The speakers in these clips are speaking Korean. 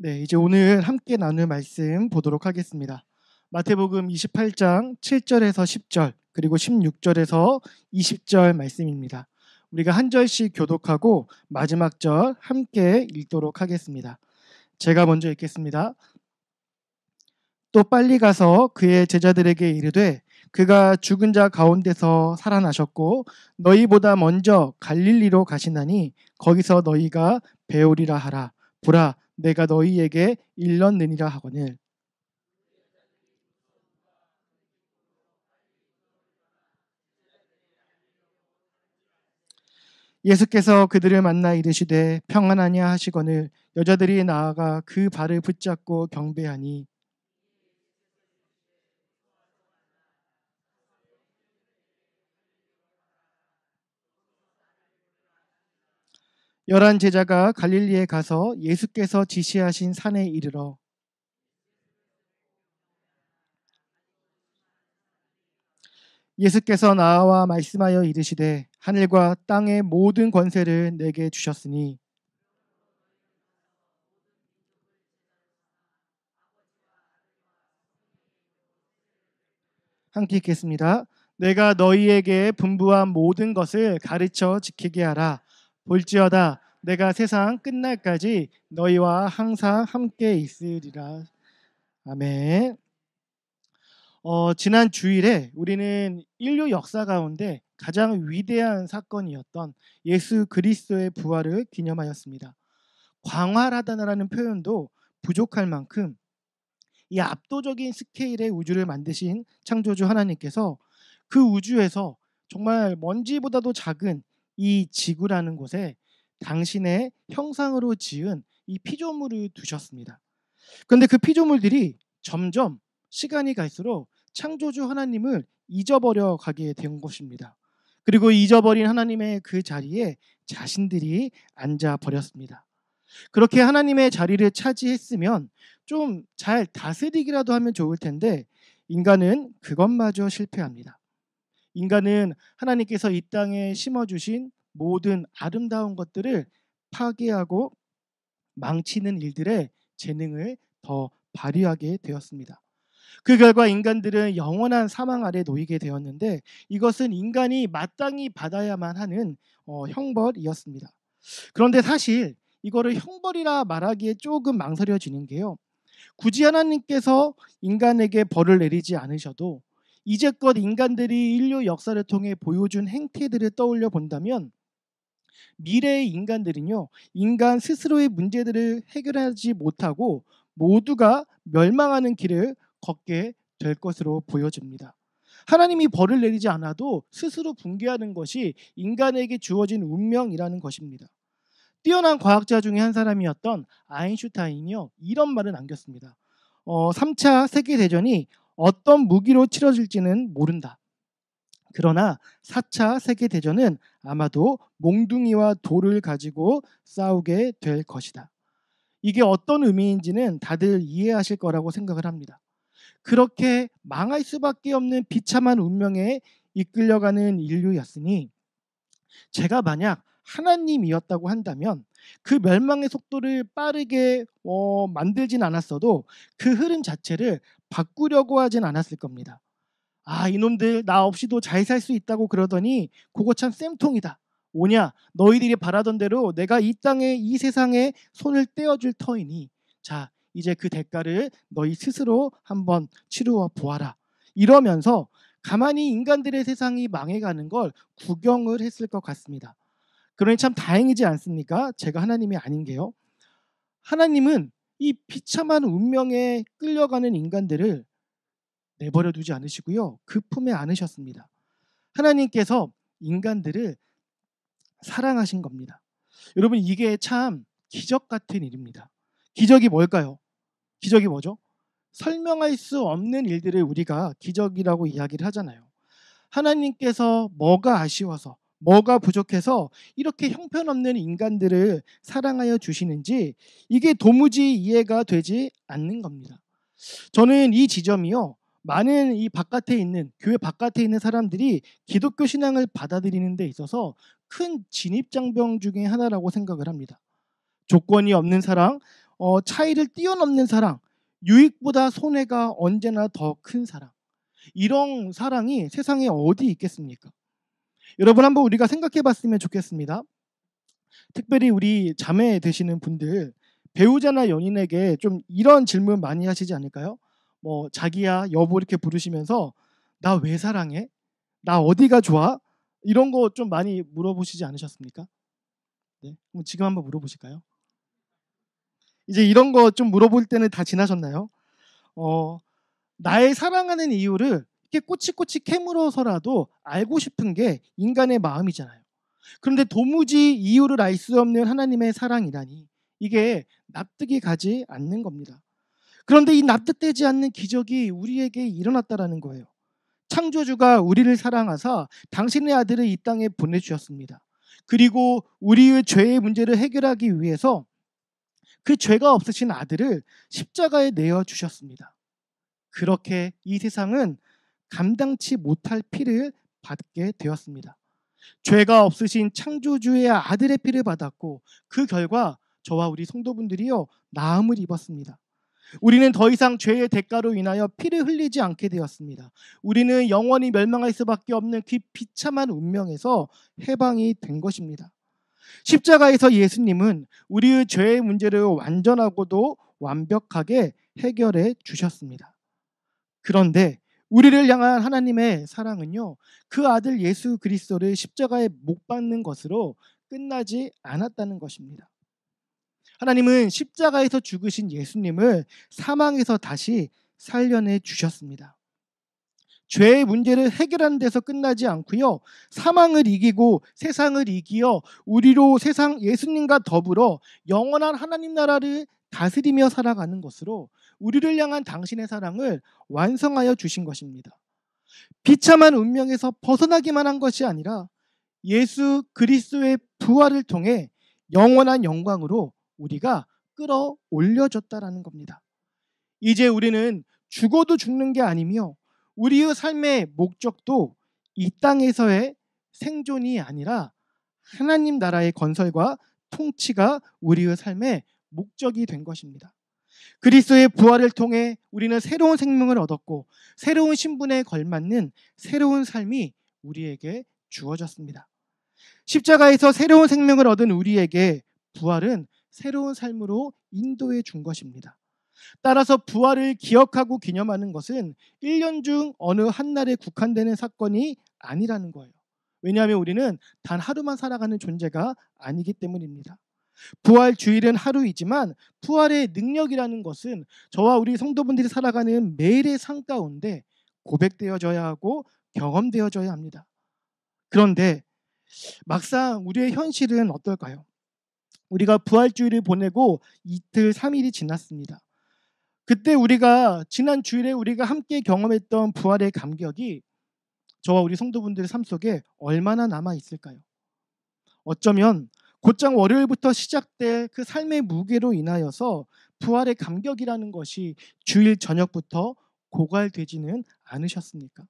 네, 이제 오늘 함께 나눌 말씀 보도록 하겠습니다. 마태복음 28장 7절에서 10절, 그리고 16절에서 20절 말씀입니다. 우리가 한 절씩 교독하고 마지막 절 함께 읽도록 하겠습니다. 제가 먼저 읽겠습니다. 또 빨리 가서 그의 제자들에게 이르되 그가 죽은 자 가운데서 살아나셨고 너희보다 먼저 갈릴리로 가시나니 거기서 너희가 배우리라 하라. 보라, 내가 너희에게 일렀느니라 하거늘. 예수께서 그들을 만나 이르시되 평안하냐 하시거늘 여자들이 나아가 그 발을 붙잡고 경배하니 열한 제자가 갈릴리에 가서 예수께서 지시하신 산에 이르러 예수께서 나와 말씀하여 이르시되 하늘과 땅의 모든 권세를 내게 주셨으니 함께 읽겠습니다. 내가 너희에게 분부한 모든 것을 가르쳐 지키게 하라. 볼지어다 내가 세상 끝날까지 너희와 항상 함께 있으리라. 아멘. 지난 주일에 우리는 인류 역사 가운데 가장 위대한 사건이었던 예수 그리스도의 부활을 기념하였습니다. 광활하다라는 표현도 부족할 만큼 이 압도적인 스케일의 우주를 만드신 창조주 하나님께서 그 우주에서 정말 먼지보다도 작은 이 지구라는 곳에 당신의 형상으로 지은 이 피조물을 두셨습니다. 그런데 그 피조물들이 점점 시간이 갈수록 창조주 하나님을 잊어버려 가게 된 것입니다. 그리고 잊어버린 하나님의 그 자리에 자신들이 앉아 버렸습니다. 그렇게 하나님의 자리를 차지했으면 좀 잘 다스리기라도 하면 좋을 텐데 인간은 그것마저 실패합니다. 인간은 하나님께서 이 땅에 심어주신 모든 아름다운 것들을 파괴하고 망치는 일들에 재능을 더 발휘하게 되었습니다. 그 결과 인간들은 영원한 사망 아래 놓이게 되었는데 이것은 인간이 마땅히 받아야만 하는 형벌이었습니다. 그런데 사실 이거를 형벌이라 말하기에 조금 망설여지는 게요. 굳이 하나님께서 인간에게 벌을 내리지 않으셔도 이제껏 인간들이 인류 역사를 통해 보여준 행태들을 떠올려 본다면 미래의 인간들은요, 인간 스스로의 문제들을 해결하지 못하고 모두가 멸망하는 길을 걷게 될 것으로 보여집니다. 하나님이 벌을 내리지 않아도 스스로 붕괴하는 것이 인간에게 주어진 운명이라는 것입니다. 뛰어난 과학자 중에 한 사람이었던 아인슈타인이요, 이런 말을 남겼습니다. 3차 세계대전이 어떤 무기로 치러질지는 모른다. 그러나 4차 세계대전은 아마도 몽둥이와 돌을 가지고 싸우게 될 것이다. 이게 어떤 의미인지는 다들 이해하실 거라고 생각을 합니다. 그렇게 망할 수밖에 없는 비참한 운명에 이끌려가는 인류였으니 제가 만약 하나님이었다고 한다면 그 멸망의 속도를 빠르게 만들진 않았어도 그 흐름 자체를 바꾸려고 하진 않았을 겁니다. 아, 이놈들 나 없이도 잘 살 수 있다고 그러더니 그거 참 쌤통이다. 오냐, 너희들이 바라던 대로 내가 이 땅에 이 세상에 손을 떼어줄 터이니 자, 이제 그 대가를 너희 스스로 한번 치루어 보아라. 이러면서 가만히 인간들의 세상이 망해가는 걸 구경을 했을 것 같습니다. 그러니 참 다행이지 않습니까? 제가 하나님이 아닌 게요. 하나님은 이 비참한 운명에 끌려가는 인간들을 내버려 두지 않으시고요. 그 품에 안으셨습니다. 하나님께서 인간들을 사랑하신 겁니다. 여러분, 이게 참 기적 같은 일입니다. 기적이 뭘까요? 기적이 뭐죠? 설명할 수 없는 일들을 우리가 기적이라고 이야기를 하잖아요. 하나님께서 뭐가 아쉬워서 뭐가 부족해서 이렇게 형편없는 인간들을 사랑하여 주시는지 이게 도무지 이해가 되지 않는 겁니다. 저는 이 지점이요, 많은 이 바깥에 있는 교회 바깥에 있는 사람들이 기독교 신앙을 받아들이는 데 있어서 큰 진입장벽 중에 하나라고 생각을 합니다. 조건이 없는 사랑, 차이를 뛰어넘는 사랑, 유익보다 손해가 언제나 더 큰 사랑. 이런 사랑이 세상에 어디 있겠습니까? 여러분 한번 우리가 생각해 봤으면 좋겠습니다. 특별히 우리 자매 되시는 분들, 배우자나 연인에게 좀 이런 질문 많이 하시지 않을까요? 뭐 자기야, 여보 이렇게 부르시면서 나 왜 사랑해? 나 어디가 좋아? 이런 거 좀 많이 물어보시지 않으셨습니까? 네. 그럼 지금 한번 물어보실까요? 이제 이런 거 좀 물어볼 때는 다 지나셨나요? 어, 나의 사랑하는 이유를 이렇게 꼬치꼬치 캐물어서라도 알고 싶은 게 인간의 마음이잖아요. 그런데 도무지 이유를 알 수 없는 하나님의 사랑이라니 이게 납득이 가지 않는 겁니다. 그런데 이 납득되지 않는 기적이 우리에게 일어났다라는 거예요. 창조주가 우리를 사랑하사 당신의 아들을 이 땅에 보내주셨습니다. 그리고 우리의 죄의 문제를 해결하기 위해서 그 죄가 없으신 아들을 십자가에 내어 주셨습니다. 그렇게 이 세상은 감당치 못할 피를 받게 되었습니다. 죄가 없으신 창조주의 아들의 피를 받았고 그 결과 저와 우리 성도분들이요 나음을 입었습니다. 우리는 더 이상 죄의 대가로 인하여 피를 흘리지 않게 되었습니다. 우리는 영원히 멸망할 수밖에 없는 그 비참한 운명에서 해방이 된 것입니다. 십자가에서 예수님은 우리의 죄의 문제를 완전하고도 완벽하게 해결해 주셨습니다. 그런데 우리를 향한 하나님의 사랑은요, 그 아들 예수 그리스도를 십자가에 못 박는 것으로 끝나지 않았다는 것입니다. 하나님은 십자가에서 죽으신 예수님을 사망에서 다시 살려내 주셨습니다. 죄의 문제를 해결하는 데서 끝나지 않고요. 사망을 이기고 세상을 이기어 우리로 세상 예수님과 더불어 영원한 하나님 나라를 다스리며 살아가는 것으로 우리를 향한 당신의 사랑을 완성하여 주신 것입니다. 비참한 운명에서 벗어나기만 한 것이 아니라 예수 그리스도의 부활을 통해 영원한 영광으로 우리가 끌어올려졌다라는 겁니다. 이제 우리는 죽어도 죽는 게 아니며 우리의 삶의 목적도 이 땅에서의 생존이 아니라 하나님 나라의 건설과 통치가 우리의 삶의 목적이 된 것입니다. 그리스도의 부활을 통해 우리는 새로운 생명을 얻었고 새로운 신분에 걸맞는 새로운 삶이 우리에게 주어졌습니다. 십자가에서 새로운 생명을 얻은 우리에게 부활은 새로운 삶으로 인도해 준 것입니다. 따라서 부활을 기억하고 기념하는 것은 1년 중 어느 한 날에 국한되는 사건이 아니라는 거예요. 왜냐하면 우리는 단 하루만 살아가는 존재가 아니기 때문입니다. 부활 주일은 하루이지만 부활의 능력이라는 것은 저와 우리 성도분들이 살아가는 매일의 삶 가운데 고백되어져야 하고 경험되어져야 합니다. 그런데 막상 우리의 현실은 어떨까요? 우리가 부활주일을 보내고 이틀, 3일이 지났습니다. 그때 우리가 지난 주일에 우리가 함께 경험했던 부활의 감격이 저와 우리 성도분들의 삶 속에 얼마나 남아 있을까요? 어쩌면 곧장 월요일부터 시작될 그 삶의 무게로 인하여서 부활의 감격이라는 것이 주일 저녁부터 고갈되지는 않으셨습니까?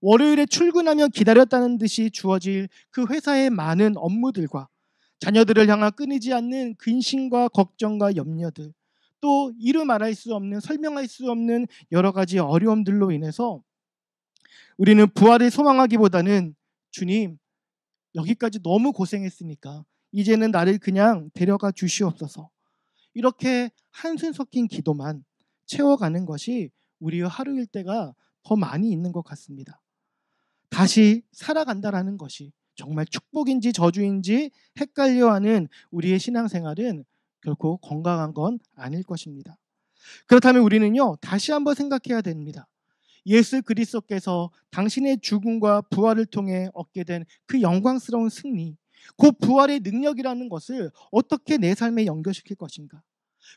월요일에 출근하며 기다렸다는 듯이 주어질 그 회사의 많은 업무들과 자녀들을 향한 끊이지 않는 근심과 걱정과 염려들, 또 이루 말할 수 없는 설명할 수 없는 여러 가지 어려움들로 인해서 우리는 부활을 소망하기보다는 주님 여기까지 너무 고생했으니까 이제는 나를 그냥 데려가 주시옵소서, 이렇게 한숨 섞인 기도만 채워가는 것이 우리의 하루일 때가 더 많이 있는 것 같습니다. 다시 살아간다라는 것이 정말 축복인지 저주인지 헷갈려하는 우리의 신앙생활은 결코 건강한 건 아닐 것입니다. 그렇다면 우리는요 다시 한번 생각해야 됩니다. 예수 그리스도께서 당신의 죽음과 부활을 통해 얻게 된 그 영광스러운 승리, 그 부활의 능력이라는 것을 어떻게 내 삶에 연결시킬 것인가?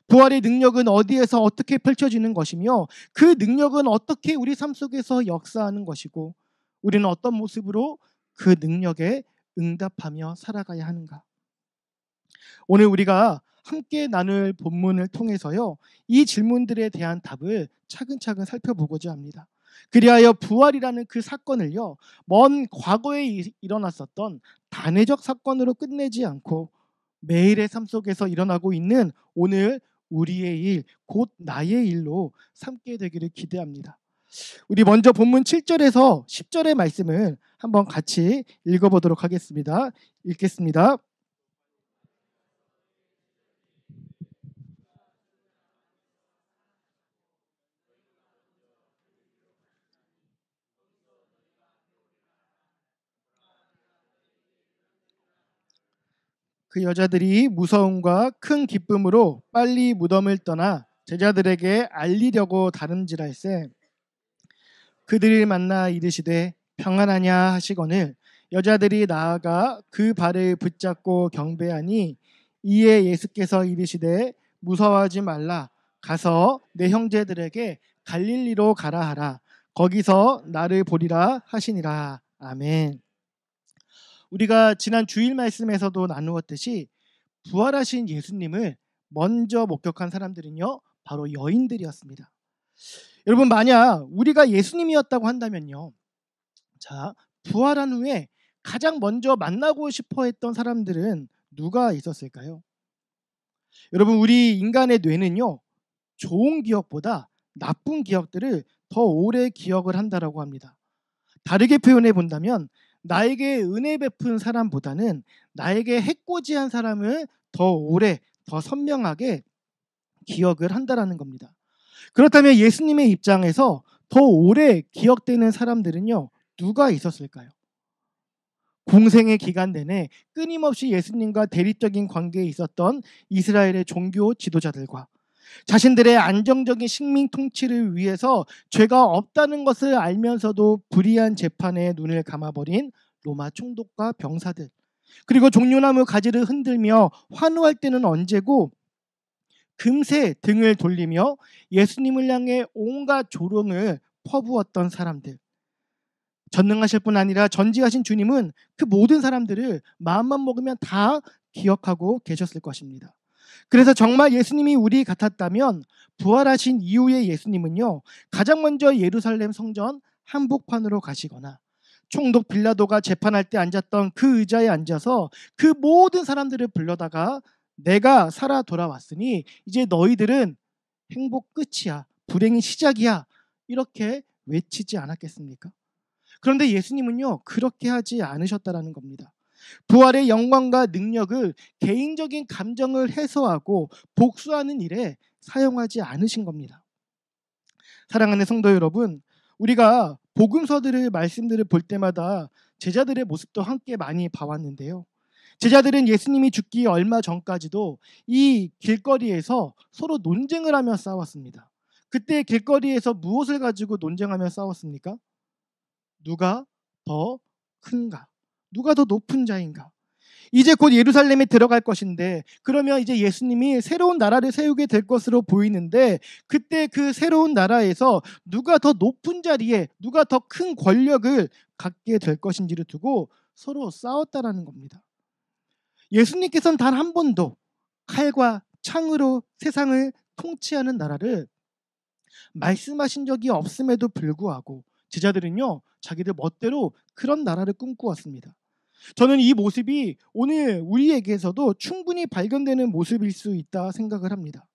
부활의 능력은 어디에서 어떻게 펼쳐지는 것이며 그 능력은 어떻게 우리 삶 속에서 역사하는 것이고 우리는 어떤 모습으로 그 능력에 응답하며 살아가야 하는가? 오늘 우리가 함께 나눌 본문을 통해서요 이 질문들에 대한 답을 차근차근 살펴보고자 합니다. 그리하여 부활이라는 그 사건을요 먼 과거에 일어났었던 단회적 사건으로 끝내지 않고 매일의 삶 속에서 일어나고 있는 오늘 우리의 일, 곧 나의 일로 삼게 되기를 기대합니다. 우리 먼저 본문 7절에서 10절의 말씀을 한번 같이 읽어보도록 하겠습니다. 읽겠습니다. 그 여자들이 무서움과 큰 기쁨으로 빨리 무덤을 떠나 제자들에게 알리려고 다름질할세 그들을 만나 이르시되 평안하냐 하시거늘 여자들이 나아가 그 발을 붙잡고 경배하니 이에 예수께서 이르시되 무서워하지 말라 가서 내 형제들에게 갈릴리로 가라 하라 거기서 나를 보리라 하시니라. 아멘. 우리가 지난 주일 말씀에서도 나누었듯이 부활하신 예수님을 먼저 목격한 사람들은요 바로 여인들이었습니다. 여러분, 만약 우리가 예수님이었다고 한다면요, 자, 부활한 후에 가장 먼저 만나고 싶어 했던 사람들은 누가 있었을까요? 여러분, 우리 인간의 뇌는요 좋은 기억보다 나쁜 기억들을 더 오래 기억을 한다라고 합니다. 다르게 표현해 본다면 나에게 은혜 베푼 사람보다는 나에게 해코지한 사람을 더 오래, 더 선명하게 기억을 한다라는 겁니다. 그렇다면 예수님의 입장에서 더 오래 기억되는 사람들은요 누가 있었을까요? 공생의 기간 내내 끊임없이 예수님과 대립적인 관계에 있었던 이스라엘의 종교 지도자들과 자신들의 안정적인 식민 통치를 위해서 죄가 없다는 것을 알면서도 불의한 재판에 눈을 감아버린 로마 총독과 병사들, 그리고 종려나무 가지를 흔들며 환호할 때는 언제고 금세 등을 돌리며 예수님을 향해 온갖 조롱을 퍼부었던 사람들, 전능하실 뿐 아니라 전지하신 주님은 그 모든 사람들을 마음만 먹으면 다 기억하고 계셨을 것입니다. 그래서 정말 예수님이 우리 같았다면 부활하신 이후의 예수님은요 가장 먼저 예루살렘 성전 한복판으로 가시거나 총독 빌라도가 재판할 때 앉았던 그 의자에 앉아서 그 모든 사람들을 불러다가 내가 살아 돌아왔으니 이제 너희들은 행복 끝이야, 불행이 시작이야, 이렇게 외치지 않았겠습니까? 그런데 예수님은요 그렇게 하지 않으셨다라는 겁니다. 부활의 영광과 능력을 개인적인 감정을 해소하고 복수하는 일에 사용하지 않으신 겁니다. 사랑하는 성도 여러분, 우리가 복음서들의 말씀들을 볼 때마다 제자들의 모습도 함께 많이 봐왔는데요. 제자들은 예수님이 죽기 얼마 전까지도 이 길거리에서 서로 논쟁을 하며 싸웠습니다. 그때 길거리에서 무엇을 가지고 논쟁하며 싸웠습니까? 누가 더 큰가? 누가 더 높은 자인가? 이제 곧 예루살렘에 들어갈 것인데, 그러면 이제 예수님이 새로운 나라를 세우게 될 것으로 보이는데, 그때 그 새로운 나라에서 누가 더 높은 자리에, 누가 더 큰 권력을 갖게 될 것인지를 두고 서로 싸웠다라는 겁니다. 예수님께서는 단 한 번도 칼과 창으로 세상을 통치하는 나라를 말씀하신 적이 없음에도 불구하고 제자들은요 자기들 멋대로 그런 나라를 꿈꾸었습니다. 저는 이 모습이 오늘 우리에게서도 충분히 발견되는 모습일 수 있다 생각을 합니다.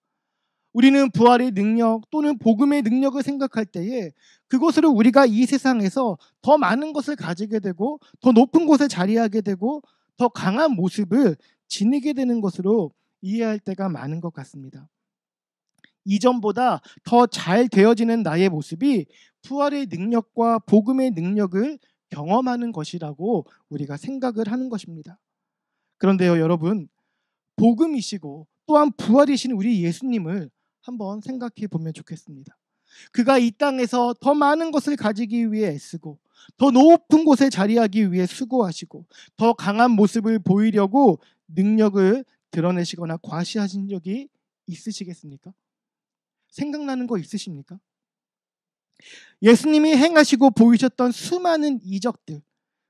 우리는 부활의 능력 또는 복음의 능력을 생각할 때에 그것으로 우리가 이 세상에서 더 많은 것을 가지게 되고 더 높은 곳에 자리하게 되고 더 강한 모습을 지니게 되는 것으로 이해할 때가 많은 것 같습니다. 이전보다 더 잘 되어지는 나의 모습이 부활의 능력과 복음의 능력을 경험하는 것이라고 우리가 생각을 하는 것입니다. 그런데요, 여러분, 복음이시고 또한 부활이신 우리 예수님을 한번 생각해 보면 좋겠습니다. 그가 이 땅에서 더 많은 것을 가지기 위해 애쓰고 더 높은 곳에 자리하기 위해 수고하시고 더 강한 모습을 보이려고 능력을 드러내시거나 과시하신 적이 있으시겠습니까? 생각나는 거 있으십니까? 예수님이 행하시고 보이셨던 수많은 이적들,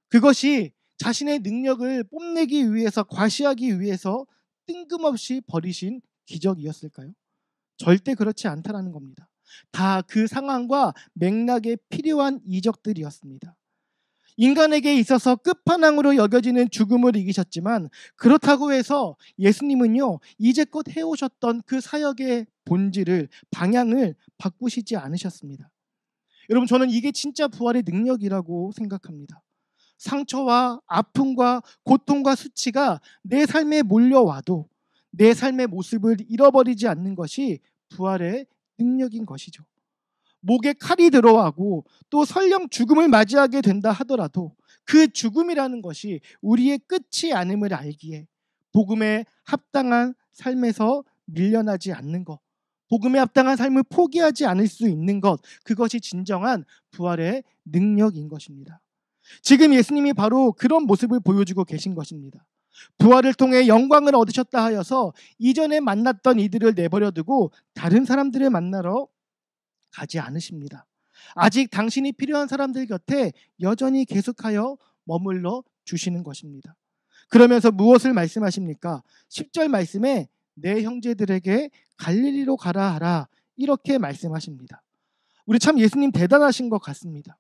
그것이 자신의 능력을 뽐내기 위해서, 과시하기 위해서 뜬금없이 벌이신 기적이었을까요? 절대 그렇지 않다라는 겁니다. 다 그 상황과 맥락에 필요한 이적들이었습니다. 인간에게 있어서 끝판왕으로 여겨지는 죽음을 이기셨지만 그렇다고 해서 예수님은요, 이제껏 해오셨던 그 사역의 본질을, 방향을 바꾸시지 않으셨습니다. 여러분, 저는 이게 진짜 부활의 능력이라고 생각합니다. 상처와 아픔과 고통과 수치가 내 삶에 몰려와도 내 삶의 모습을 잃어버리지 않는 것이 부활의 능력인 것이죠. 목에 칼이 들어가고 또 설령 죽음을 맞이하게 된다 하더라도 그 죽음이라는 것이 우리의 끝이 아님을 알기에 복음에 합당한 삶에서 밀려나지 않는 것, 복음에 합당한 삶을 포기하지 않을 수 있는 것, 그것이 진정한 부활의 능력인 것입니다. 지금 예수님이 바로 그런 모습을 보여주고 계신 것입니다. 부활을 통해 영광을 얻으셨다 하여서 이전에 만났던 이들을 내버려 두고 다른 사람들을 만나러 가지 않으십니다. 아직 당신이 필요한 사람들 곁에 여전히 계속하여 머물러 주시는 것입니다. 그러면서 무엇을 말씀하십니까? 10절 말씀에 내 형제들에게 갈릴리로 가라 하라, 이렇게 말씀하십니다. 우리 참 예수님 대단하신 것 같습니다.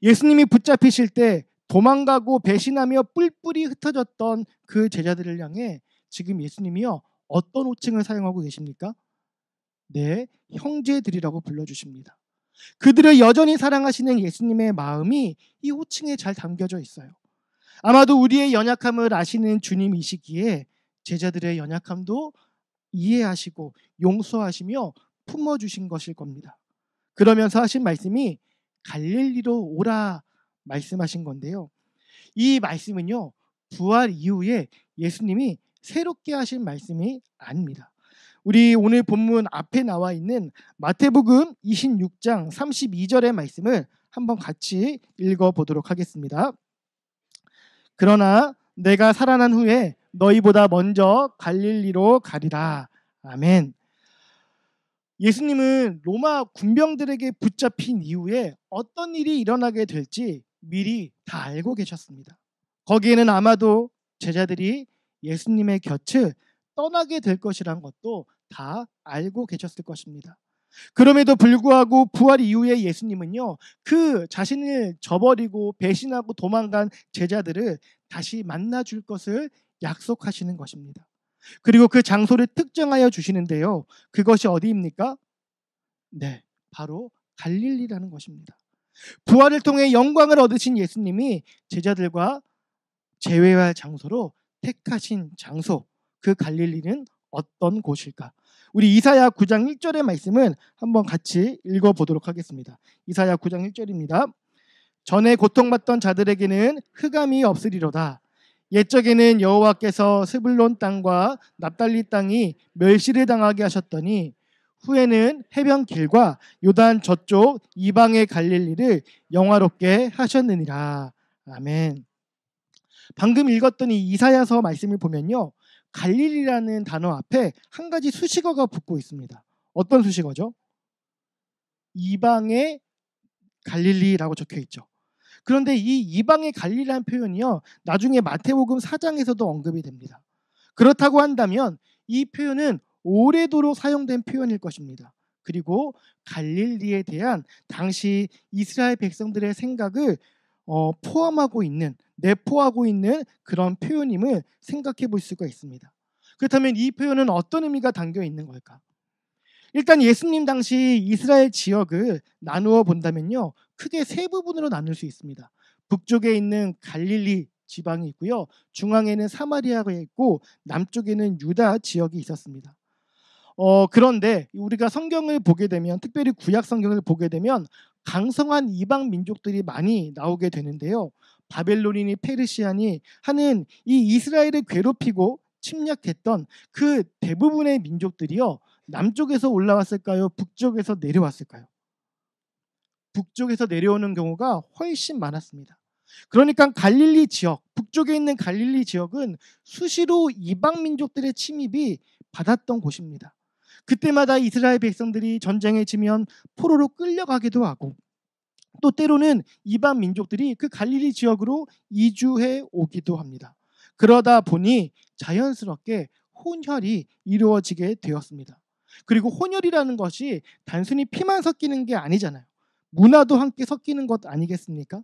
예수님이 붙잡히실 때 도망가고 배신하며 뿔뿔이 흩어졌던 그 제자들을 향해 지금 예수님이요, 어떤 호칭을 사용하고 계십니까? 네, 형제들이라고 불러주십니다. 그들을 여전히 사랑하시는 예수님의 마음이 이 호칭에 잘 담겨져 있어요. 아마도 우리의 연약함을 아시는 주님이시기에 제자들의 연약함도 이해하시고 용서하시며 품어주신 것일 겁니다. 그러면서 하신 말씀이 갈릴리로 오라 말씀하신 건데요. 이 말씀은요, 부활 이후에 예수님이 새롭게 하신 말씀이 아닙니다. 우리 오늘 본문 앞에 나와 있는 마태복음 26장 32절의 말씀을 한번 같이 읽어보도록 하겠습니다. 그러나 내가 살아난 후에 너희보다 먼저 갈릴리로 가리라. 아멘. 예수님은 로마 군병들에게 붙잡힌 이후에 어떤 일이 일어나게 될지 미리 다 알고 계셨습니다. 거기에는 아마도 제자들이 예수님의 곁을 떠나게 될 것이란 것도 다 알고 계셨을 것입니다. 그럼에도 불구하고 부활 이후에 예수님은요, 그 자신을 저버리고 배신하고 도망간 제자들을 다시 만나줄 것을 약속하시는 것입니다. 그리고 그 장소를 특정하여 주시는데요, 그것이 어디입니까? 네, 바로 갈릴리라는 것입니다. 부활을 통해 영광을 얻으신 예수님이 제자들과 재회할 장소로 택하신 장소, 그 갈릴리는 어떤 곳일까? 우리 이사야 9장 1절의 말씀은 한번 같이 읽어보도록 하겠습니다. 이사야 9장 1절입니다. 전에 고통받던 자들에게는 흑암이 없으리로다. 옛적에는 여호와께서 스불론 땅과 납달리 땅이 멸시를 당하게 하셨더니 후에는 해변 길과 요단 저쪽 이방의 갈릴리를 영화롭게 하셨느니라. 아멘. 방금 읽었던 이 이사야서 말씀을 보면요, 갈릴리라는 단어 앞에 한 가지 수식어가 붙고 있습니다. 어떤 수식어죠? 이방의 갈릴리라고 적혀 있죠. 그런데 이 이방의 갈릴리라는 표현이요, 나중에 마태복음 4장에서도 언급이 됩니다. 그렇다고 한다면 이 표현은 오래도록 사용된 표현일 것입니다. 그리고 갈릴리에 대한 당시 이스라엘 백성들의 생각을 포함하고 있는, 내포하고 있는 그런 표현임을 생각해 볼 수가 있습니다. 그렇다면 이 표현은 어떤 의미가 담겨 있는 걸까? 일단 예수님 당시 이스라엘 지역을 나누어 본다면요, 크게 세 부분으로 나눌 수 있습니다. 북쪽에 있는 갈릴리 지방이 있고요, 중앙에는 사마리아가 있고 남쪽에는 유다 지역이 있었습니다. 그런데 우리가 성경을 보게 되면, 특별히 구약 성경을 보게 되면 강성한 이방 민족들이 많이 나오게 되는데요. 바벨론이니 페르시아니 하는 이 이스라엘을 괴롭히고 침략했던 그 대부분의 민족들이요, 남쪽에서 올라왔을까요? 북쪽에서 내려왔을까요? 북쪽에서 내려오는 경우가 훨씬 많았습니다. 그러니까 갈릴리 지역, 북쪽에 있는 갈릴리 지역은 수시로 이방 민족들의 침입이 받았던 곳입니다. 그때마다 이스라엘 백성들이 전쟁에 지면 포로로 끌려가기도 하고, 또 때로는 이방 민족들이 그 갈릴리 지역으로 이주해 오기도 합니다. 그러다 보니 자연스럽게 혼혈이 이루어지게 되었습니다. 그리고 혼혈이라는 것이 단순히 피만 섞이는 게 아니잖아요. 문화도 함께 섞이는 것 아니겠습니까?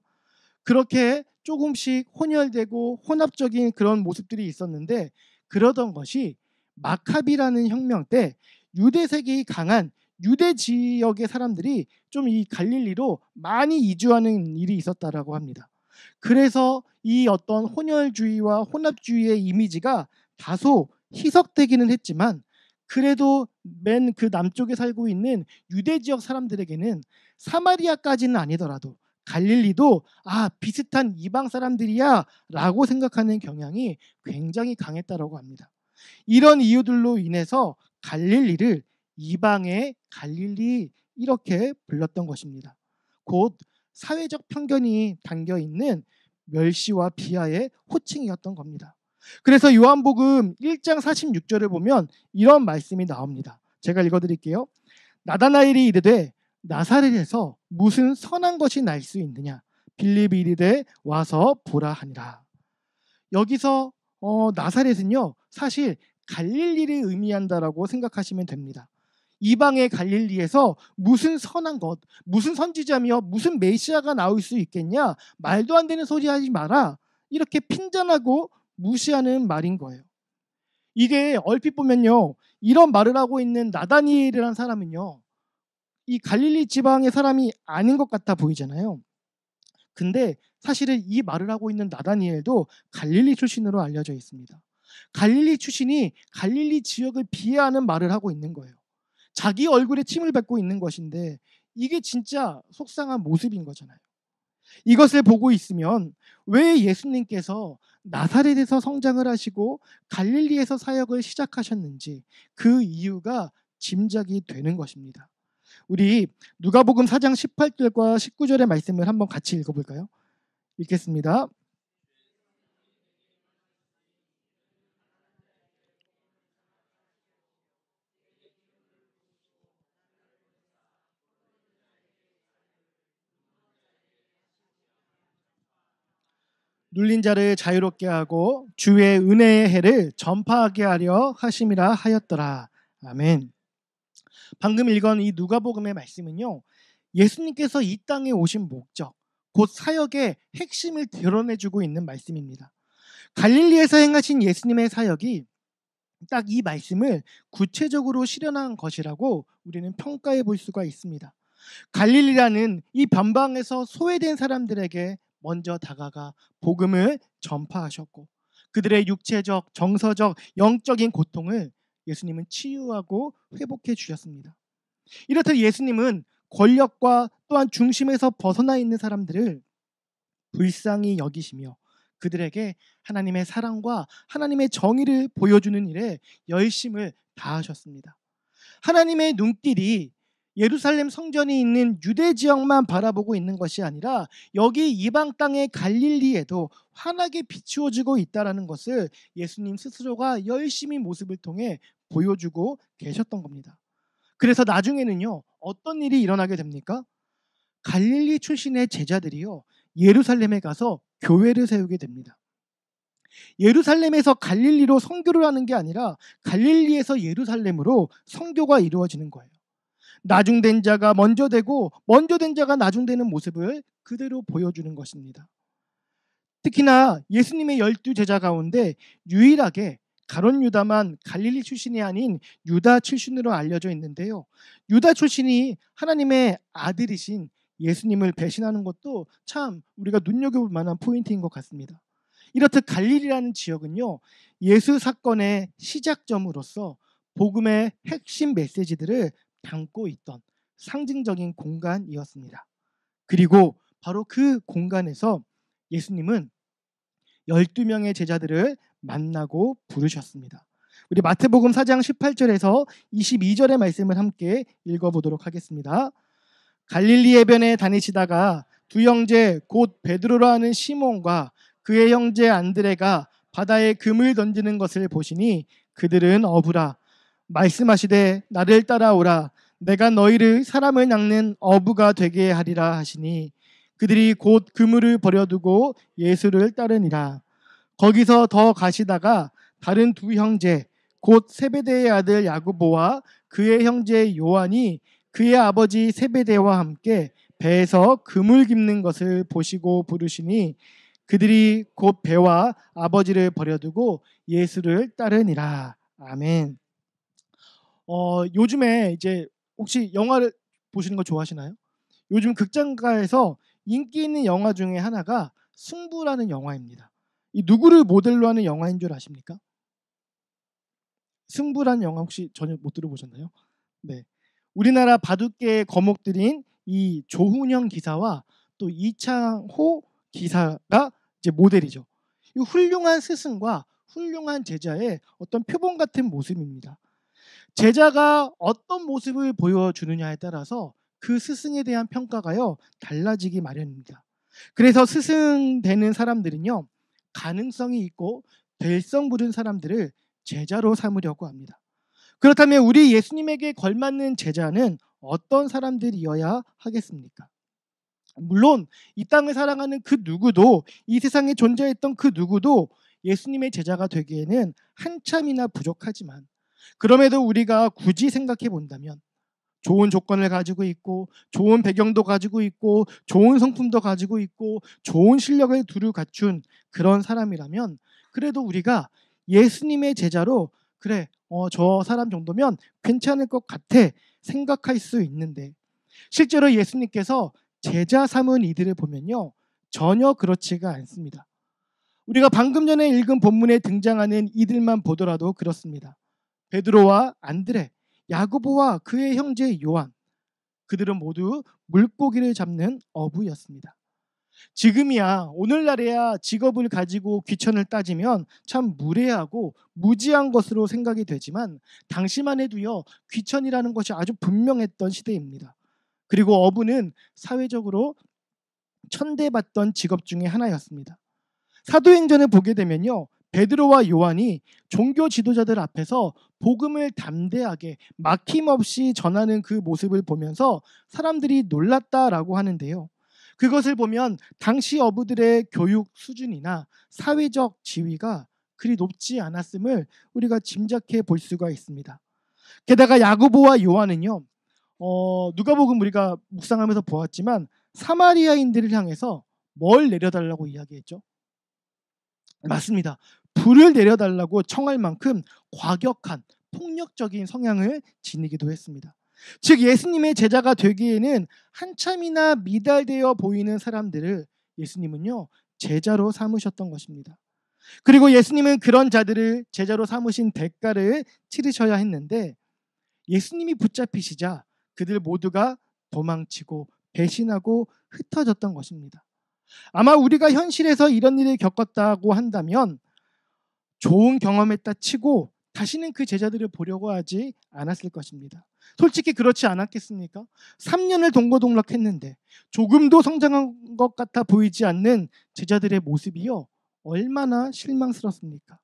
그렇게 조금씩 혼혈되고 혼합적인 그런 모습들이 있었는데, 그러던 것이 마카비라는 혁명 때 유대색이 강한 유대 지역의 사람들이 좀 이 갈릴리로 많이 이주하는 일이 있었다라고 합니다. 그래서 이 어떤 혼혈주의와 혼합주의의 이미지가 다소 희석되기는 했지만, 그래도 맨 그 남쪽에 살고 있는 유대 지역 사람들에게는 사마리아까지는 아니더라도 갈릴리도 비슷한 이방 사람들이야라고 생각하는 경향이 굉장히 강했다라고 합니다. 이런 이유들로 인해서 갈릴리를 이방의 갈릴리 이렇게 불렀던 것입니다. 곧 사회적 편견이 담겨 있는 멸시와 비하의 호칭이었던 겁니다. 그래서 요한복음 1장 46절을 보면 이런 말씀이 나옵니다. 제가 읽어드릴게요. 나다나엘이 이르되 나사렛에서 무슨 선한 것이 날 수 있느냐? 빌립이 이르되 와서 보라 하니라. 여기서 나사렛은요, 사실 갈릴리를 의미한다라고 생각하시면 됩니다. 이방의 갈릴리에서 무슨 선한 것, 무슨 선지자며 무슨 메시아가 나올 수 있겠냐? 말도 안 되는 소리 하지 마라. 이렇게 핀잔하고 무시하는 말인 거예요. 이게 얼핏 보면요, 이런 말을 하고 있는 나다니엘이라는 사람은요, 이 갈릴리 지방의 사람이 아닌 것 같아 보이잖아요. 근데 사실은 이 말을 하고 있는 나다니엘도 갈릴리 출신으로 알려져 있습니다. 갈릴리 출신이 갈릴리 지역을 비하하는 말을 하고 있는 거예요. 자기 얼굴에 침을 뱉고 있는 것인데, 이게 진짜 속상한 모습인 거잖아요. 이것을 보고 있으면 왜 예수님께서 나사렛에서 성장을 하시고 갈릴리에서 사역을 시작하셨는지 그 이유가 짐작이 되는 것입니다. 우리 누가복음 4장 18절과 19절의 말씀을 한번 같이 읽어볼까요? 읽겠습니다. 눌린 자를 자유롭게 하고 주의 은혜의 해를 전파하게 하려 하심이라 하였더라. 아멘. 방금 읽은 이 누가복음의 말씀은요, 예수님께서 이 땅에 오신 목적, 곧 사역의 핵심을 드러내주고 있는 말씀입니다. 갈릴리에서 행하신 예수님의 사역이 딱 이 말씀을 구체적으로 실현한 것이라고 우리는 평가해 볼 수가 있습니다. 갈릴리라는 이 변방에서 소외된 사람들에게 먼저 다가가 복음을 전파하셨고, 그들의 육체적, 정서적, 영적인 고통을 예수님은 치유하고 회복해 주셨습니다. 이렇듯 예수님은 권력과 또한 중심에서 벗어나 있는 사람들을 불쌍히 여기시며 그들에게 하나님의 사랑과 하나님의 정의를 보여주는 일에 열심을 다하셨습니다. 하나님의 눈길이 예루살렘 성전이 있는 유대 지역만 바라보고 있는 것이 아니라 여기 이방 땅의 갈릴리에도 환하게 비추어지고 있다는 것을 예수님 스스로가 열심히 모습을 통해 보여주고 계셨던 겁니다. 그래서 나중에는요, 어떤 일이 일어나게 됩니까? 갈릴리 출신의 제자들이요, 예루살렘에 가서 교회를 세우게 됩니다. 예루살렘에서 갈릴리로 선교를 하는 게 아니라 갈릴리에서 예루살렘으로 선교가 이루어지는 거예요. 나중된 자가 먼저 되고 먼저 된 자가 나중되는 모습을 그대로 보여주는 것입니다. 특히나 예수님의 12제자 가운데 유일하게 가룟 유다만 갈릴리 출신이 아닌 유다 출신으로 알려져 있는데요, 유다 출신이 하나님의 아들이신 예수님을 배신하는 것도 참 우리가 눈여겨볼 만한 포인트인 것 같습니다. 이렇듯 갈릴리라는 지역은요, 예수 사건의 시작점으로서 복음의 핵심 메시지들을 담고 있던 상징적인 공간이었습니다. 그리고 바로 그 공간에서 예수님은 12명의 제자들을 만나고 부르셨습니다. 우리 마태복음 4장 18절에서 22절의 말씀을 함께 읽어보도록 하겠습니다. 갈릴리 해변에 다니시다가 두 형제 곧 베드로라 하는 시몬과 그의 형제 안드레가 바다에 금을 던지는 것을 보시니 그들은 어부라. 말씀하시되 나를 따라오라. 내가 너희를 사람을 낚는 어부가 되게 하리라 하시니 그들이 곧 그물을 버려두고 예수를 따르니라. 거기서 더 가시다가 다른 두 형제 곧 세베대의 아들 야고보와 그의 형제 요한이 그의 아버지 세베대와 함께 배에서 그물 깁는 것을 보시고 부르시니 그들이 곧 배와 아버지를 버려두고 예수를 따르니라. 아멘. 요즘에 이제 혹시 영화를 보시는 거 좋아하시나요? 요즘 극장가에서 인기 있는 영화 중에 하나가 승부라는 영화입니다. 이 누구를 모델로 하는 영화인 줄 아십니까? 승부라는 영화 혹시 전혀 못 들어보셨나요? 네. 우리나라 바둑계의 거목들인 이 조훈현 기사와 또 이창호 기사가 이제 모델이죠. 이 훌륭한 스승과 훌륭한 제자의 어떤 표본 같은 모습입니다. 제자가 어떤 모습을 보여주느냐에 따라서 그 스승에 대한 평가가요 달라지기 마련입니다. 그래서 스승 되는 사람들은요 가능성이 있고 될성 부른 사람들을 제자로 삼으려고 합니다. 그렇다면 우리 예수님에게 걸맞는 제자는 어떤 사람들이어야 하겠습니까? 물론 이 땅을 사랑하는 그 누구도, 이 세상에 존재했던 그 누구도 예수님의 제자가 되기에는 한참이나 부족하지만, 그럼에도 우리가 굳이 생각해 본다면 좋은 조건을 가지고 있고 좋은 배경도 가지고 있고 좋은 성품도 가지고 있고 좋은 실력을 두루 갖춘 그런 사람이라면, 그래도 우리가 예수님의 제자로 그래 저 사람 정도면 괜찮을 것 같아 생각할 수 있는데, 실제로 예수님께서 제자 삼은 이들을 보면요 전혀 그렇지가 않습니다. 우리가 방금 전에 읽은 본문에 등장하는 이들만 보더라도 그렇습니다. 베드로와 안드레, 야고보와 그의 형제 요한, 그들은 모두 물고기를 잡는 어부였습니다. 지금이야, 오늘날에야 직업을 가지고 귀천을 따지면 참 무례하고 무지한 것으로 생각이 되지만, 당시만 해도요 귀천이라는 것이 아주 분명했던 시대입니다. 그리고 어부는 사회적으로 천대받던 직업 중에 하나였습니다. 사도행전을 보게 되면요 베드로와 요한이 종교 지도자들 앞에서 복음을 담대하게 막힘없이 전하는 그 모습을 보면서 사람들이 놀랐다라고 하는데요. 그것을 보면 당시 어부들의 교육 수준이나 사회적 지위가 그리 높지 않았음을 우리가 짐작해 볼 수가 있습니다. 게다가 야고보와 요한은요 누가복음 우리가 묵상하면서 보았지만 사마리아인들을 향해서 뭘 내려달라고 이야기했죠? 맞습니다. 불을 내려달라고 청할 만큼 과격한 폭력적인 성향을 지니기도 했습니다. 즉 예수님의 제자가 되기에는 한참이나 미달되어 보이는 사람들을 예수님은요 제자로 삼으셨던 것입니다. 그리고 예수님은 그런 자들을 제자로 삼으신 대가를 치르셔야 했는데, 예수님이 붙잡히시자 그들 모두가 도망치고 배신하고 흩어졌던 것입니다. 아마 우리가 현실에서 이런 일을 겪었다고 한다면 좋은 경험했다 치고 다시는 그 제자들을 보려고 하지 않았을 것입니다. 솔직히 그렇지 않았겠습니까? 3년을 동고동락했는데 조금도 성장한 것 같아 보이지 않는 제자들의 모습이요 얼마나 실망스럽습니까?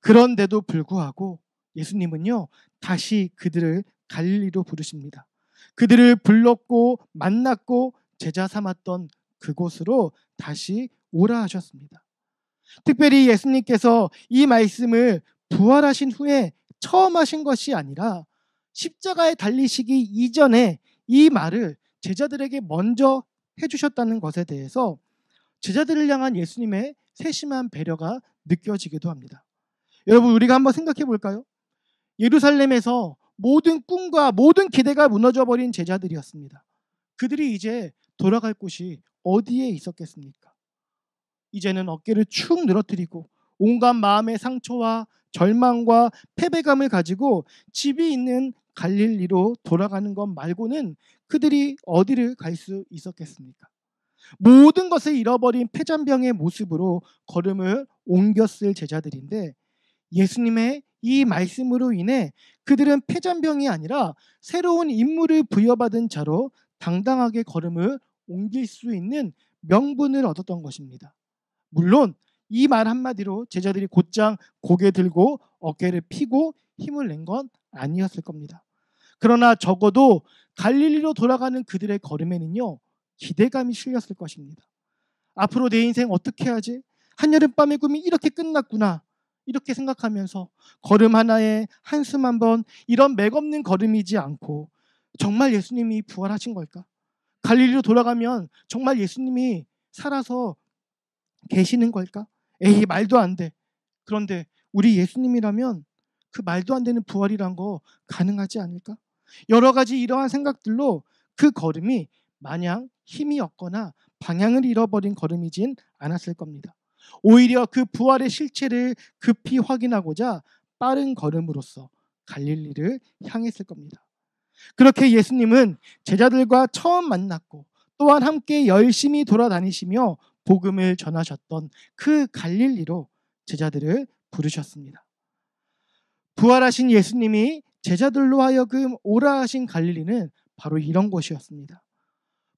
그런데도 불구하고 예수님은요 다시 그들을 갈릴리로 부르십니다. 그들을 불렀고 만났고 제자 삼았던 그곳으로 다시 오라 하셨습니다. 특별히 예수님께서 이 말씀을 부활하신 후에 처음 하신 것이 아니라 십자가에 달리시기 이전에 이 말을 제자들에게 먼저 해주셨다는 것에 대해서 제자들을 향한 예수님의 세심한 배려가 느껴지기도 합니다. 여러분 우리가 한번 생각해 볼까요? 예루살렘에서 모든 꿈과 모든 기대가 무너져 버린 제자들이었습니다. 그들이 이제 돌아갈 곳이 어디에 있었겠습니까? 이제는 어깨를 축 늘어뜨리고 온갖 마음의 상처와 절망과 패배감을 가지고 집이 있는 갈릴리로 돌아가는 것 말고는 그들이 어디를 갈 수 있었겠습니까? 모든 것을 잃어버린 패잔병의 모습으로 걸음을 옮겼을 제자들인데, 예수님의 이 말씀으로 인해 그들은 패잔병이 아니라 새로운 임무를 부여받은 자로 당당하게 걸음을 옮길 수 있는 명분을 얻었던 것입니다. 물론 이 말 한마디로 제자들이 곧장 고개 들고 어깨를 펴고 힘을 낸 건 아니었을 겁니다. 그러나 적어도 갈릴리로 돌아가는 그들의 걸음에는요 기대감이 실렸을 것입니다. 앞으로 내 인생 어떻게 하지? 한여름밤의 꿈이 이렇게 끝났구나, 이렇게 생각하면서 걸음 하나에 한숨 한번, 이런 맥없는 걸음이지 않고 정말 예수님이 부활하신 걸까? 갈릴리로 돌아가면 정말 예수님이 살아서 계시는 걸까? 에이, 말도 안 돼. 그런데 우리 예수님이라면 그 말도 안 되는 부활이란 거 가능하지 않을까? 여러 가지 이러한 생각들로 그 걸음이 마냥 힘이 없거나 방향을 잃어버린 걸음이진 않았을 겁니다. 오히려 그 부활의 실체를 급히 확인하고자 빠른 걸음으로써 갈릴리를 향했을 겁니다. 그렇게 예수님은 제자들과 처음 만났고 또한 함께 열심히 돌아다니시며 복음을 전하셨던 그 갈릴리로 제자들을 부르셨습니다. 부활하신 예수님이 제자들로 하여금 오라 하신 갈릴리는 바로 이런 곳이었습니다.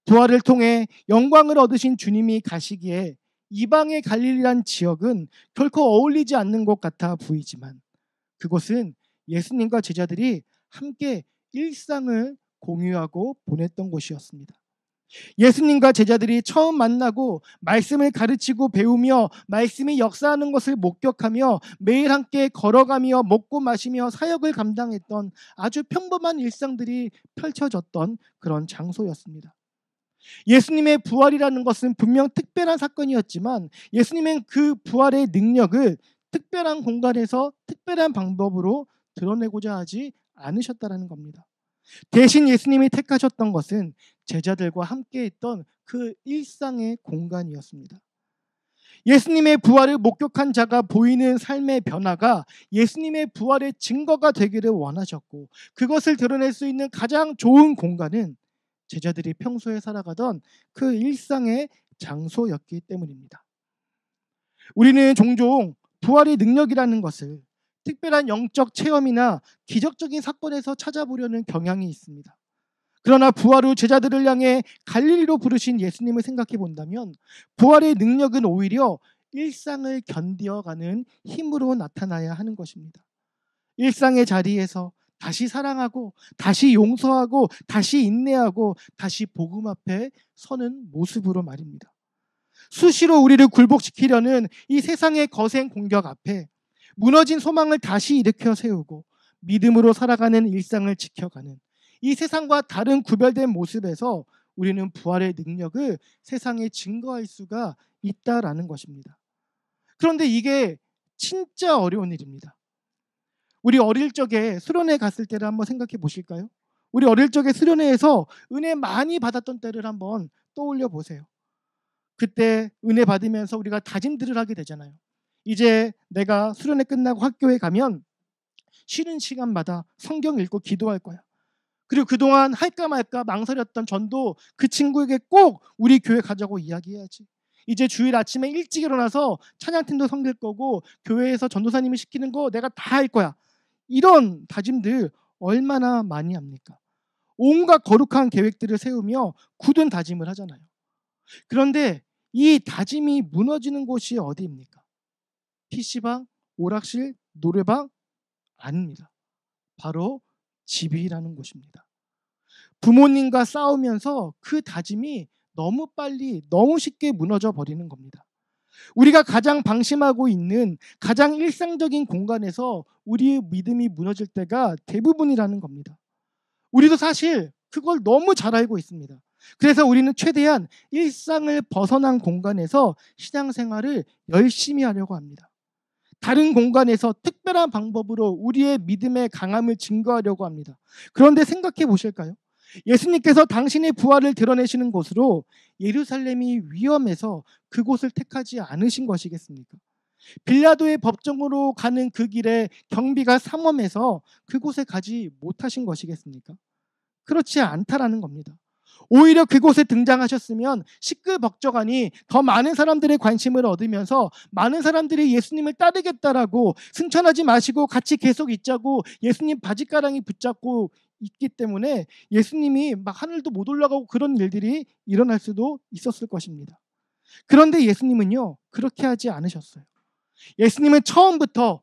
부활을 통해 영광을 얻으신 주님이 가시기에 이방의 갈릴리란 지역은 결코 어울리지 않는 것 같아 보이지만 그곳은 예수님과 제자들이 함께 일상을 공유하고 보냈던 곳이었습니다. 예수님과 제자들이 처음 만나고 말씀을 가르치고 배우며 말씀이 역사하는 것을 목격하며 매일 함께 걸어가며 먹고 마시며 사역을 감당했던 아주 평범한 일상들이 펼쳐졌던 그런 장소였습니다. 예수님의 부활이라는 것은 분명 특별한 사건이었지만 예수님은 그 부활의 능력을 특별한 공간에서 특별한 방법으로 드러내고자 하지 않으셨다는 겁니다. 대신 예수님이 택하셨던 것은 제자들과 함께 했던 그 일상의 공간이었습니다. 예수님의 부활을 목격한 자가 보이는 삶의 변화가 예수님의 부활의 증거가 되기를 원하셨고 그것을 드러낼 수 있는 가장 좋은 공간은 제자들이 평소에 살아가던 그 일상의 장소였기 때문입니다. 우리는 종종 부활의 능력이라는 것을 특별한 영적 체험이나 기적적인 사건에서 찾아보려는 경향이 있습니다. 그러나 부활 후 제자들을 향해 갈릴리로 부르신 예수님을 생각해 본다면 부활의 능력은 오히려 일상을 견디어가는 힘으로 나타나야 하는 것입니다. 일상의 자리에서 다시 사랑하고 다시 용서하고 다시 인내하고 다시 복음 앞에 서는 모습으로 말입니다. 수시로 우리를 굴복시키려는 이 세상의 거센 공격 앞에 무너진 소망을 다시 일으켜 세우고 믿음으로 살아가는 일상을 지켜가는 이 세상과 다른 구별된 모습에서 우리는 부활의 능력을 세상에 증거할 수가 있다라는 것입니다. 그런데 이게 진짜 어려운 일입니다. 우리 어릴 적에 수련회 갔을 때를 한번 생각해 보실까요? 우리 어릴 적에 수련회에서 은혜 많이 받았던 때를 한번 떠올려 보세요. 그때 은혜 받으면서 우리가 다짐들을 하게 되잖아요. 이제 내가 수련회 끝나고 학교에 가면 쉬는 시간마다 성경 읽고 기도할 거야. 그리고 그동안 할까 말까 망설였던 전도 그 친구에게 꼭 우리 교회 가자고 이야기해야지. 이제 주일 아침에 일찍 일어나서 찬양팀도 섬길 거고 교회에서 전도사님이 시키는 거 내가 다 할 거야. 이런 다짐들 얼마나 많이 합니까? 온갖 거룩한 계획들을 세우며 굳은 다짐을 하잖아요. 그런데 이 다짐이 무너지는 곳이 어디입니까? PC방, 오락실, 노래방? 아닙니다. 바로 집이라는 곳입니다. 부모님과 싸우면서 그 다짐이 너무 빨리 너무 쉽게 무너져 버리는 겁니다. 우리가 가장 방심하고 있는 가장 일상적인 공간에서 우리의 믿음이 무너질 때가 대부분이라는 겁니다. 우리도 사실 그걸 너무 잘 알고 있습니다. 그래서 우리는 최대한 일상을 벗어난 공간에서 신앙생활을 열심히 하려고 합니다. 다른 공간에서 특별한 방법으로 우리의 믿음의 강함을 증거하려고 합니다. 그런데 생각해 보실까요? 예수님께서 당신의 부활을 드러내시는 곳으로 예루살렘이 위험해서 그곳을 택하지 않으신 것이겠습니까? 빌라도의 법정으로 가는 그 길에 경비가 삼엄해서 그곳에 가지 못하신 것이겠습니까? 그렇지 않다라는 겁니다. 오히려 그곳에 등장하셨으면 시끌벅적하니 더 많은 사람들의 관심을 얻으면서 많은 사람들이 예수님을 따르겠다라고 승천하지 마시고 같이 계속 있자고 예수님 바짓가랑이 붙잡고 있기 때문에 예수님이 막 하늘도 못 올라가고 그런 일들이 일어날 수도 있었을 것입니다. 그런데 예수님은요, 그렇게 하지 않으셨어요. 예수님은 처음부터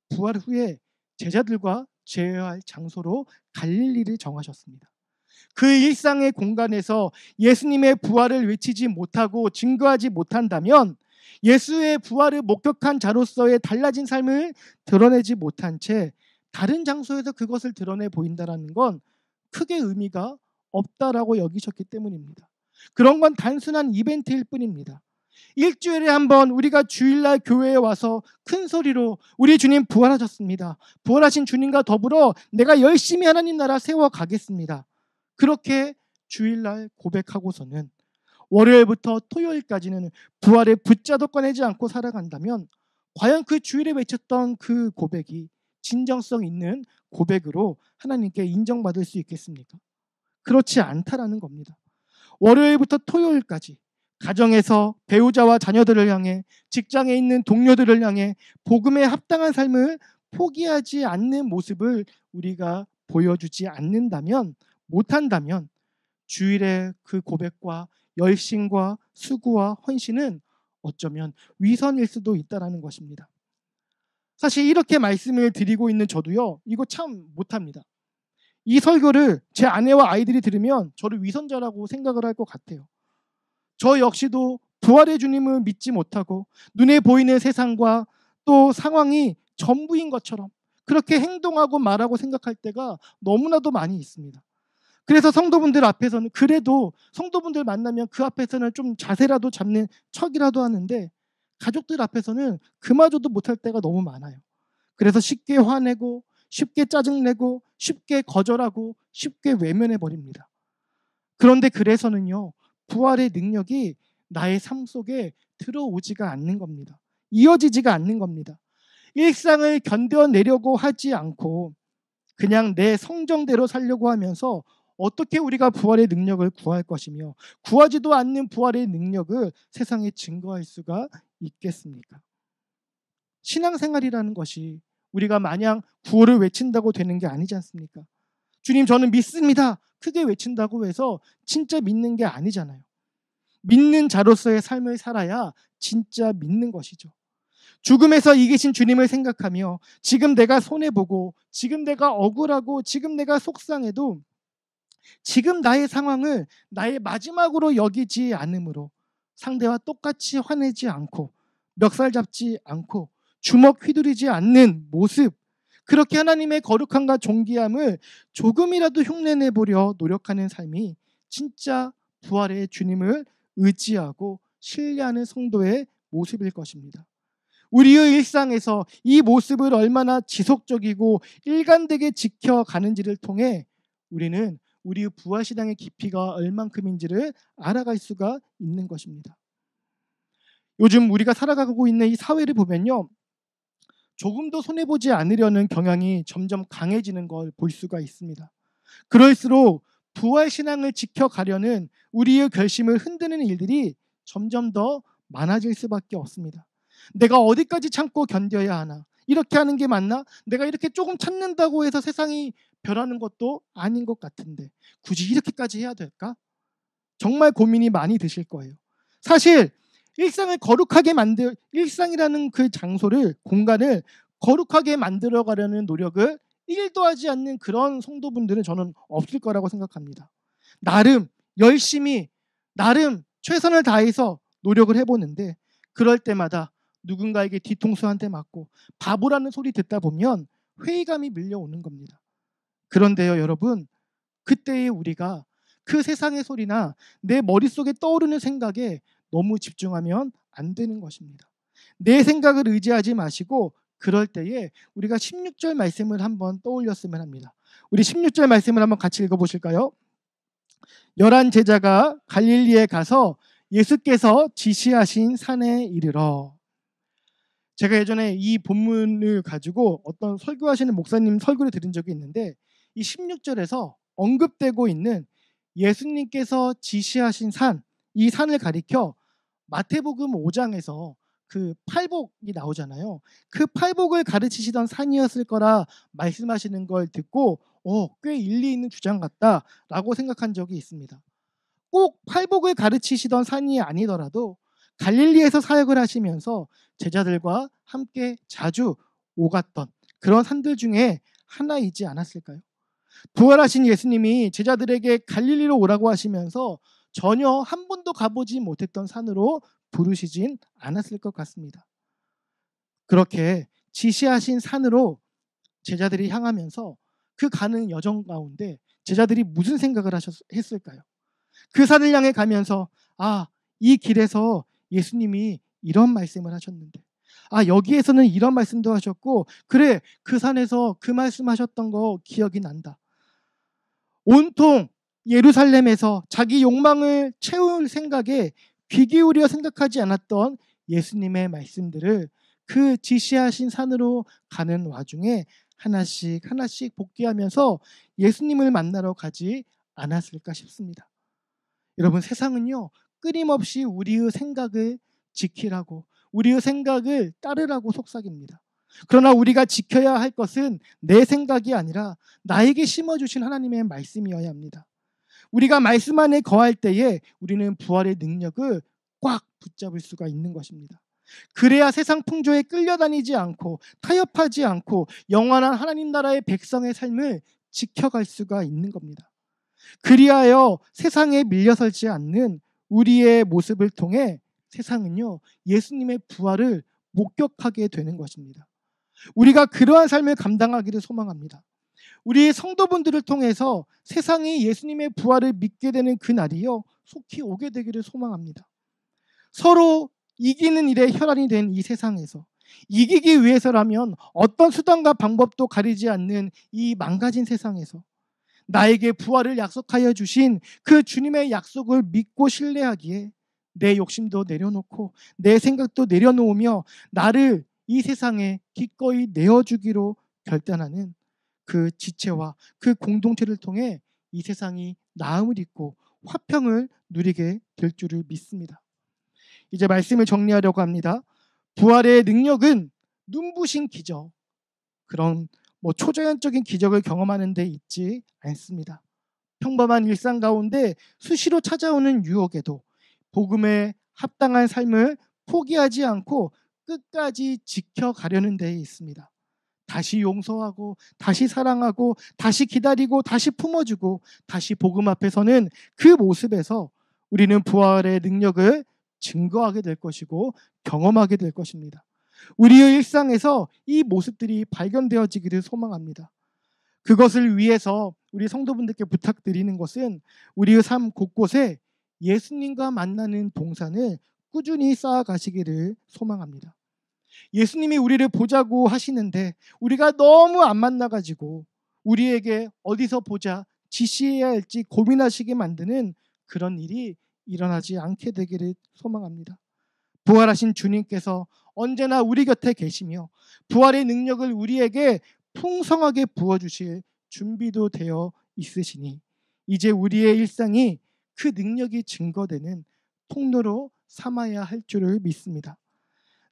부활 후에 제자들과 제어할 장소로 갈릴리를 정하셨습니다. 그 일상의 공간에서 예수님의 부활을 외치지 못하고 증거하지 못한다면 예수의 부활을 목격한 자로서의 달라진 삶을 드러내지 못한 채 다른 장소에서 그것을 드러내 보인다는 건 크게 의미가 없다라고 여기셨기 때문입니다. 그런 건 단순한 이벤트일 뿐입니다. 일주일에 한 번 우리가 주일날 교회에 와서 큰 소리로 우리 주님 부활하셨습니다. 부활하신 주님과 더불어 내가 열심히 하나님 나라 세워가겠습니다. 그렇게 주일날 고백하고서는 월요일부터 토요일까지는 부활의 붙자도 꺼내지 않고 살아간다면 과연 그 주일에 외쳤던 그 고백이 진정성 있는 고백으로 하나님께 인정받을 수 있겠습니까? 그렇지 않다라는 겁니다. 월요일부터 토요일까지 가정에서 배우자와 자녀들을 향해, 직장에 있는 동료들을 향해 복음에 합당한 삶을 포기하지 않는 모습을 우리가 보여주지 않는다면, 못한다면 주일의 그 고백과 열심과 수고와 헌신은 어쩌면 위선일 수도 있다라는 것입니다. 사실 이렇게 말씀을 드리고 있는 저도요, 이거 참 못합니다. 이 설교를 제 아내와 아이들이 들으면 저를 위선자라고 생각을 할 것 같아요. 저 역시도 부활의 주님을 믿지 못하고 눈에 보이는 세상과 또 상황이 전부인 것처럼 그렇게 행동하고 말하고 생각할 때가 너무나도 많이 있습니다. 그래서 성도분들 앞에서는, 그래도 성도분들 만나면 그 앞에서는 좀 자세라도 잡는 척이라도 하는데 가족들 앞에서는 그마저도 못할 때가 너무 많아요. 그래서 쉽게 화내고 쉽게 짜증내고 쉽게 거절하고 쉽게 외면해 버립니다. 그런데 그래서는요, 부활의 능력이 나의 삶 속에 들어오지가 않는 겁니다. 이어지지가 않는 겁니다. 일상을 견뎌내려고 하지 않고 그냥 내 성정대로 살려고 하면서 어떻게 우리가 부활의 능력을 구할 것이며 구하지도 않는 부활의 능력을 세상에 증거할 수가 있겠습니까? 신앙생활이라는 것이 우리가 마냥 구호를 외친다고 되는 게 아니지 않습니까? 주님 저는 믿습니다. 크게 외친다고 해서 진짜 믿는 게 아니잖아요. 믿는 자로서의 삶을 살아야 진짜 믿는 것이죠. 죽음에서 이기신 주님을 생각하며 지금 내가 손해보고 지금 내가 억울하고 지금 내가 속상해도 지금 나의 상황을 나의 마지막으로 여기지 않으므로 상대와 똑같이 화내지 않고 멱살 잡지 않고 주먹 휘두르지 않는 모습, 그렇게 하나님의 거룩함과 존귀함을 조금이라도 흉내내 보려 노력하는 삶이 진짜 부활의 주님을 의지하고 신뢰하는 성도의 모습일 것입니다. 우리의 일상에서 이 모습을 얼마나 지속적이고 일관되게 지켜가는지를 통해 우리는 우리의 부활신앙의 깊이가 얼만큼인지를 알아갈 수가 있는 것입니다. 요즘 우리가 살아가고 있는 이 사회를 보면요, 조금도 손해보지 않으려는 경향이 점점 강해지는 걸 볼 수가 있습니다. 그럴수록 부활신앙을 지켜가려는 우리의 결심을 흔드는 일들이 점점 더 많아질 수밖에 없습니다. 내가 어디까지 참고 견뎌야 하나? 이렇게 하는 게 맞나? 내가 이렇게 조금 참는다고 해서 세상이 변하는 것도 아닌 것 같은데 굳이 이렇게까지 해야 될까? 정말 고민이 많이 드실 거예요. 사실 일상이라는 그 장소를, 공간을 거룩하게 만들어 가려는 노력을 1도 하지 않는 그런 성도분들은 저는 없을 거라고 생각합니다. 나름 열심히, 나름 최선을 다해서 노력을 해보는데 그럴 때마다 누군가에게 뒤통수 한 대 맞고 바보라는 소리 듣다 보면 회의감이 밀려오는 겁니다. 그런데요, 여러분, 그때의 우리가 그 세상의 소리나 내 머릿속에 떠오르는 생각에 너무 집중하면 안 되는 것입니다. 내 생각을 의지하지 마시고 그럴 때에 우리가 16절 말씀을 한번 떠올렸으면 합니다. 우리 16절 말씀을 한번 같이 읽어보실까요? 11 제자가 갈릴리에 가서 예수께서 지시하신 산에 이르러. 제가 예전에 이 본문을 가지고 어떤 설교하시는 목사님 설교를 들은 적이 있는데 이 16절에서 언급되고 있는 예수님께서 지시하신 산, 이 산을 가리켜 마태복음 5장에서 그 팔복이 나오잖아요. 그 팔복을 가르치시던 산이었을 거라 말씀하시는 걸 듣고 꽤 일리 있는 주장 같다라고 생각한 적이 있습니다. 꼭 팔복을 가르치시던 산이 아니더라도 갈릴리에서 사역을 하시면서 제자들과 함께 자주 오갔던 그런 산들 중에 하나이지 않았을까요? 부활하신 예수님이 제자들에게 갈릴리로 오라고 하시면서 전혀 한 번도 가보지 못했던 산으로 부르시진 않았을 것 같습니다. 그렇게 지시하신 산으로 제자들이 향하면서 그 가는 여정 가운데 제자들이 무슨 생각을 했을까요? 그 산을 향해 가면서 이 길에서 예수님이 이런 말씀을 하셨는데, 여기에서는 이런 말씀도 하셨고, 그래, 그 산에서 그 말씀하셨던 거 기억이 난다. 온통 예루살렘에서 자기 욕망을 채울 생각에 귀 기울여 생각하지 않았던 예수님의 말씀들을 그 지시하신 산으로 가는 와중에 하나씩 하나씩 복귀하면서 예수님을 만나러 가지 않았을까 싶습니다. 여러분, 세상은요, 끊임없이 우리의 생각을 지키라고, 우리의 생각을 따르라고 속삭입니다. 그러나 우리가 지켜야 할 것은 내 생각이 아니라 나에게 심어주신 하나님의 말씀이어야 합니다. 우리가 말씀 안에 거할 때에 우리는 부활의 능력을 꽉 붙잡을 수가 있는 것입니다. 그래야 세상 풍조에 끌려다니지 않고 타협하지 않고 영원한 하나님 나라의 백성의 삶을 지켜갈 수가 있는 겁니다. 그리하여 세상에 밀려설지 않는 우리의 모습을 통해 세상은요, 예수님의 부활을 목격하게 되는 것입니다. 우리가 그러한 삶을 감당하기를 소망합니다. 우리 성도분들을 통해서 세상이 예수님의 부활을 믿게 되는 그 날이요, 속히 오게 되기를 소망합니다. 서로 이기는 일에 혈안이 된 이 세상에서 이기기 위해서라면 어떤 수단과 방법도 가리지 않는 이 망가진 세상에서 나에게 부활을 약속하여 주신 그 주님의 약속을 믿고 신뢰하기에 내 욕심도 내려놓고 내 생각도 내려놓으며 나를 이 세상에 기꺼이 내어주기로 결단하는 그 지체와 그 공동체를 통해 이 세상이 나음을 입고 화평을 누리게 될 줄을 믿습니다. 이제 말씀을 정리하려고 합니다. 부활의 능력은 눈부신 기적, 그런 초자연적인 기적을 경험하는 데 있지 않습니다. 평범한 일상 가운데 수시로 찾아오는 유혹에도 복음에 합당한 삶을 포기하지 않고 끝까지 지켜가려는 데에 있습니다. 다시 용서하고 다시 사랑하고 다시 기다리고 다시 품어주고 다시 복음 앞에 서는 그 모습에서 우리는 부활의 능력을 증거하게 될 것이고 경험하게 될 것입니다. 우리의 일상에서 이 모습들이 발견되어지기를 소망합니다. 그것을 위해서 우리 성도분들께 부탁드리는 것은 우리의 삶 곳곳에 예수님과 만나는 동산을 꾸준히 쌓아가시기를 소망합니다. 예수님이 우리를 보자고 하시는데 우리가 너무 안 만나가지고 우리에게 어디서 보자 지시해야 할지 고민하시게 만드는 그런 일이 일어나지 않게 되기를 소망합니다. 부활하신 주님께서 언제나 우리 곁에 계시며 부활의 능력을 우리에게 풍성하게 부어주실 준비도 되어 있으시니 이제 우리의 일상이 그 능력이 증거되는 통로로 삼아야 할 줄을 믿습니다.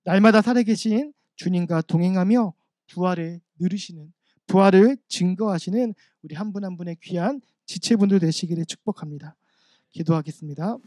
날마다 살아계신 주님과 동행하며 부활을 누리시는, 부활을 증거하시는 우리 한 분 한 분의 귀한 지체분들 되시기를 축복합니다. 기도하겠습니다.